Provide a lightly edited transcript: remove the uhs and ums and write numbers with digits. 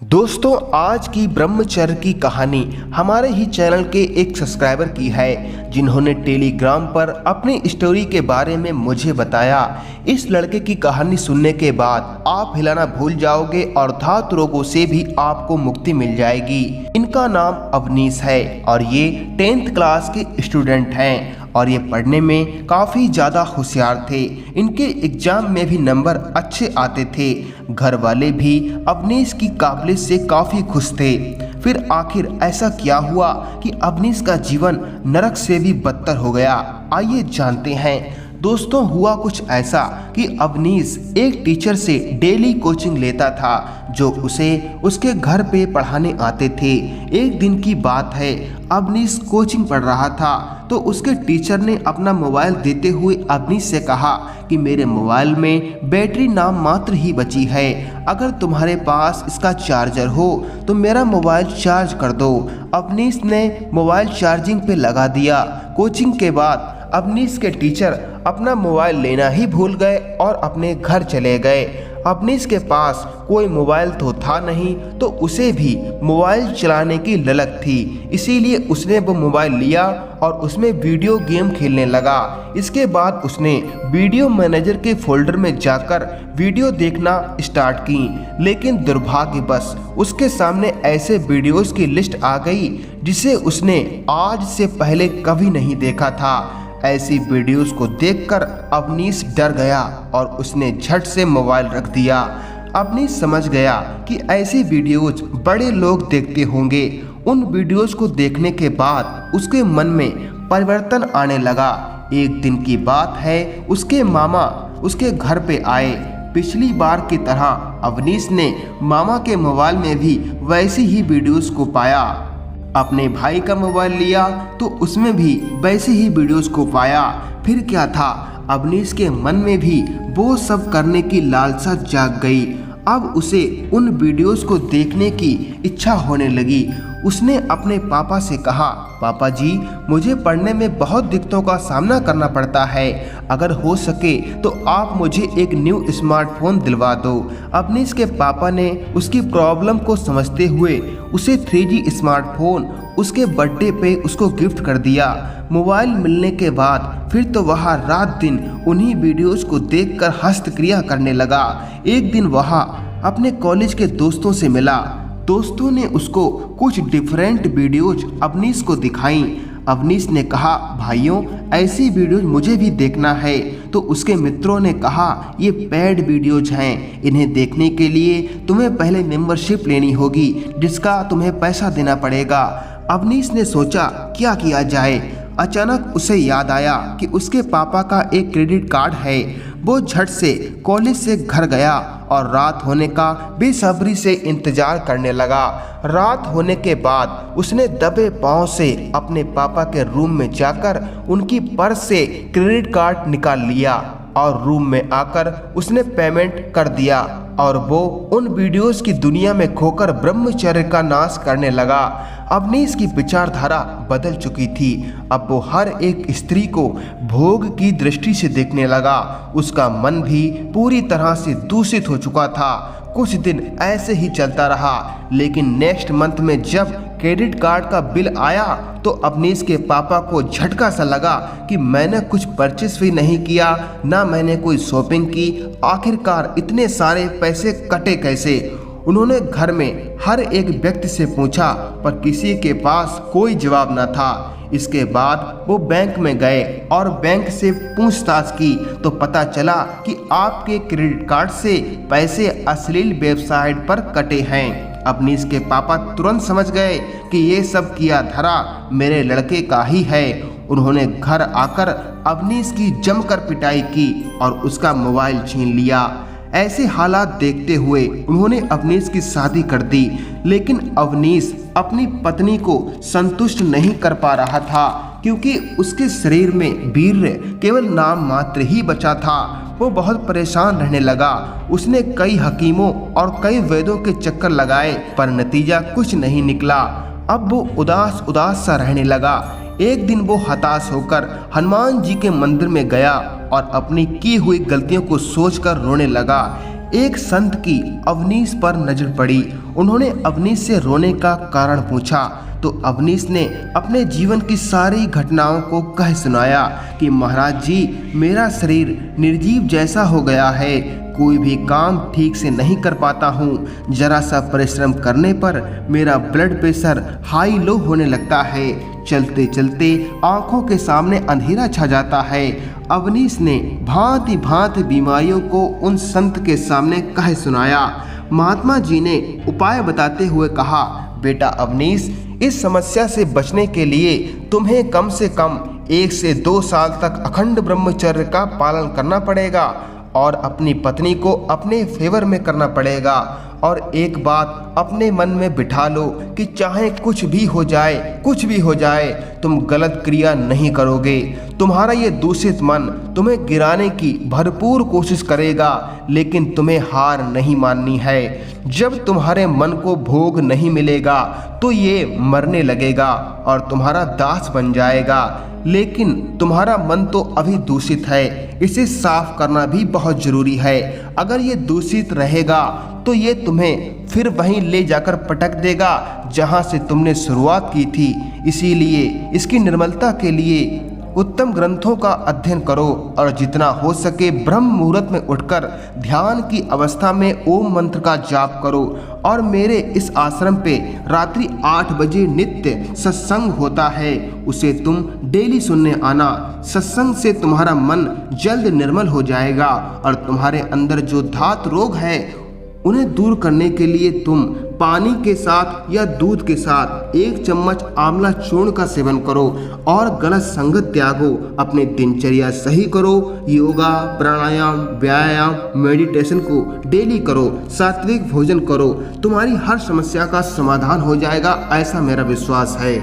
दोस्तों, आज की ब्रह्मचर्य की कहानी हमारे ही चैनल के एक सब्सक्राइबर की है, जिन्होंने टेलीग्राम पर अपनी स्टोरी के बारे में मुझे बताया। इस लड़के की कहानी सुनने के बाद आप हिलाना भूल जाओगे और धातु रोगों से भी आपको मुक्ति मिल जाएगी। इनका नाम अवनीश है और ये 10th क्लास के स्टूडेंट हैं और ये पढ़ने में काफ़ी ज़्यादा होशियार थे। इनके एग्ज़ाम में भी नंबर अच्छे आते थे। घर वाले भी अवनीश की काबिलियत से काफ़ी खुश थे। फिर आखिर ऐसा क्या हुआ कि अवनीश का जीवन नरक से भी बदतर हो गया? आइए जानते हैं। दोस्तों, हुआ कुछ ऐसा कि अवनीश एक टीचर से डेली कोचिंग लेता था, जो उसे उसके घर पे पढ़ाने आते थे। एक दिन की बात है, अवनीश कोचिंग पढ़ रहा था तो उसके टीचर ने अपना मोबाइल देते हुए अवनीश से कहा कि मेरे मोबाइल में बैटरी नाम मात्र ही बची है, अगर तुम्हारे पास इसका चार्जर हो तो मेरा मोबाइल चार्ज कर दो। अवनीश ने मोबाइल चार्जिंग पे लगा दिया। कोचिंग के बाद अवनीश के टीचर अपना मोबाइल लेना ही भूल गए और अपने घर चले गए। अवनीश के पास कोई मोबाइल तो था नहीं, तो उसे भी मोबाइल चलाने की ललक थी, इसीलिए उसने वो मोबाइल लिया और उसमें वीडियो गेम खेलने लगा। इसके बाद उसने वीडियो मैनेजर के फोल्डर में जाकर वीडियो देखना स्टार्ट की, लेकिन दुर्भाग्यवश उसके सामने ऐसे वीडियोस की लिस्ट आ गई जिसे उसने आज से पहले कभी नहीं देखा था। ऐसी वीडियोस को देखकर अवनीश डर गया और उसने झट से मोबाइल रख दिया। अवनीश समझ गया कि ऐसी वीडियोस बड़े लोग देखते होंगे। उन वीडियोस को देखने के बाद उसके मन में परिवर्तन आने लगा। एक दिन की बात है, उसके मामा उसके घर पे आए। पिछली बार की तरह अवनीश ने मामा के मोबाइल में भी वैसी ही वीडियोस को पाया। अपने भाई का मोबाइल लिया तो उसमें भी वैसे ही वीडियोस को पाया। फिर क्या था, अवनीश के मन में भी वो सब करने की लालसा जाग गई। अब उसे उन वीडियोस को देखने की इच्छा होने लगी। उसने अपने पापा से कहा, पापा जी, मुझे पढ़ने में बहुत दिक्कतों का सामना करना पड़ता है, अगर हो सके तो आप मुझे एक न्यू स्मार्टफोन दिलवा दो। अवनीश के पापा ने उसकी प्रॉब्लम को समझते हुए उसे 3G स्मार्टफोन उसके बर्थडे पे उसको गिफ्ट कर दिया। मोबाइल मिलने के बाद फिर तो वह रात दिन उन्हीं वीडियोस को देखकर हस्तक्रिया करने लगा। एक दिन वह अपने कॉलेज के दोस्तों से मिला। दोस्तों ने उसको कुछ डिफरेंट वीडियोज अवनीश को दिखाई। अवनीश ने कहा, भाइयों, ऐसी वीडियोज मुझे भी देखना है। तो उसके मित्रों ने कहा, ये पेड वीडियोज हैं, इन्हें देखने के लिए तुम्हें पहले मेंबरशिप लेनी होगी, जिसका तुम्हें पैसा देना पड़ेगा। अवनीश ने सोचा क्या किया जाए। अचानक उसे याद आया कि उसके पापा का एक क्रेडिट कार्ड है। वो झट से कॉलेज से घर गया और रात होने का बेसब्री से इंतजार करने लगा। रात होने के बाद उसने दबे पांव से अपने पापा के रूम में जाकर उनकी पर्स से क्रेडिट कार्ड निकाल लिया और रूम में आकर उसने पेमेंट कर दिया और वो उन वीडियोस की दुनिया में खोकर ब्रह्मचर्य का नाश करने लगा। अवनीश की विचारधारा बदल चुकी थी। अब वो हर एक स्त्री को भोग की दृष्टि से देखने लगा। उसका मन भी पूरी तरह से दूषित हो चुका था। कुछ दिन ऐसे ही चलता रहा, लेकिन नेक्स्ट मंथ में जब क्रेडिट कार्ड का बिल आया तो अवनीश के पापा को झटका सा लगा कि मैंने कुछ परचेस भी नहीं किया, ना मैंने कोई शॉपिंग की, आखिरकार इतने सारे पैसे कटे कैसे। उन्होंने घर में हर एक व्यक्ति से पूछा, पर किसी के पास कोई जवाब न था। इसके बाद वो बैंक में गए और बैंक से पूछताछ की तो पता चला कि आपके क्रेडिट कार्ड से पैसे अश्लील वेबसाइट पर कटे हैं। अवनीश के पापा तुरंत समझ गए कि ये सब किया धरा मेरे लड़के का ही है। उन्होंने घर आकर अवनीश की जमकर पिटाई की और उसका मोबाइल छीन लिया। ऐसे हालात देखते हुए उन्होंने अवनीश की शादी कर दी, लेकिन अवनीश अपनी पत्नी को संतुष्ट नहीं कर पा रहा था, क्योंकि उसके शरीर में वीर्य केवल नाम मात्र ही बचा था। वो बहुत परेशान रहने लगा। उसने कई हकीमों और कई वैद्यों के चक्कर लगाए, पर नतीजा कुछ नहीं निकला। अब वो उदास उदास सा रहने लगा। एक दिन वो हताश होकर हनुमान जी के मंदिर में गया और अपनी की हुई गलतियों को सोचकर रोने लगा। एक संत की अवनीश पर नजर पड़ी। उन्होंने अवनीश से रोने का कारण पूछा तो अवनीश ने अपने जीवन की सारी घटनाओं को कह सुनाया कि महाराज जी, मेरा शरीर निर्जीव जैसा हो गया है, कोई भी काम ठीक से नहीं कर पाता हूँ। जरा सा परिश्रम करने पर मेरा ब्लड प्रेशर हाई लो होने लगता है, चलते चलते आंखों के सामने अंधेरा छा जाता है। अवनीश ने भांति भांति बीमारियों को उन संत के सामने कह सुनाया। महात्मा जी ने उपाय बताते हुए कहा, बेटा अवनीश, इस समस्या से बचने के लिए तुम्हें कम से कम 1 से 2 साल तक अखंड ब्रह्मचर्य का पालन करना पड़ेगा और अपनी पत्नी को अपने फेवर में करना पड़ेगा। और एक बात अपने मन में बिठा लो कि चाहे कुछ भी हो जाए, तुम गलत क्रिया नहीं करोगे। तुम्हारा ये दूषित मन तुम्हें गिराने की भरपूर कोशिश करेगा, लेकिन तुम्हें हार नहीं माननी है। जब तुम्हारे मन को भोग नहीं मिलेगा तो ये मरने लगेगा और तुम्हारा दास बन जाएगा। लेकिन तुम्हारा मन तो अभी दूषित है, इसे साफ करना भी बहुत जरूरी है। अगर ये दूषित रहेगा तो ये तुम्हें फिर वहीं ले जाकर पटक देगा जहां से तुमने शुरुआत की थी। इसीलिए इसकी निर्मलता के लिए उत्तम ग्रंथों का अध्ययन करो और जितना हो सके ब्रह्म मुहूर्त में उठकर ध्यान की अवस्था में ओम मंत्र का जाप करो। और मेरे इस आश्रम पे रात्रि 8 बजे नित्य सत्संग होता है, उसे तुम डेली सुनने आना। सत्संग से तुम्हारा मन जल्द निर्मल हो जाएगा और तुम्हारे अंदर जो धात रोग है उन्हें दूर करने के लिए तुम पानी के साथ या दूध के साथ 1 चम्मच आंवला चूर्ण का सेवन करो और गलत संगत त्यागो। अपने दिनचर्या सही करो, योगा, प्राणायाम, व्यायाम, मेडिटेशन को डेली करो, सात्विक भोजन करो। तुम्हारी हर समस्या का समाधान हो जाएगा, ऐसा मेरा विश्वास है।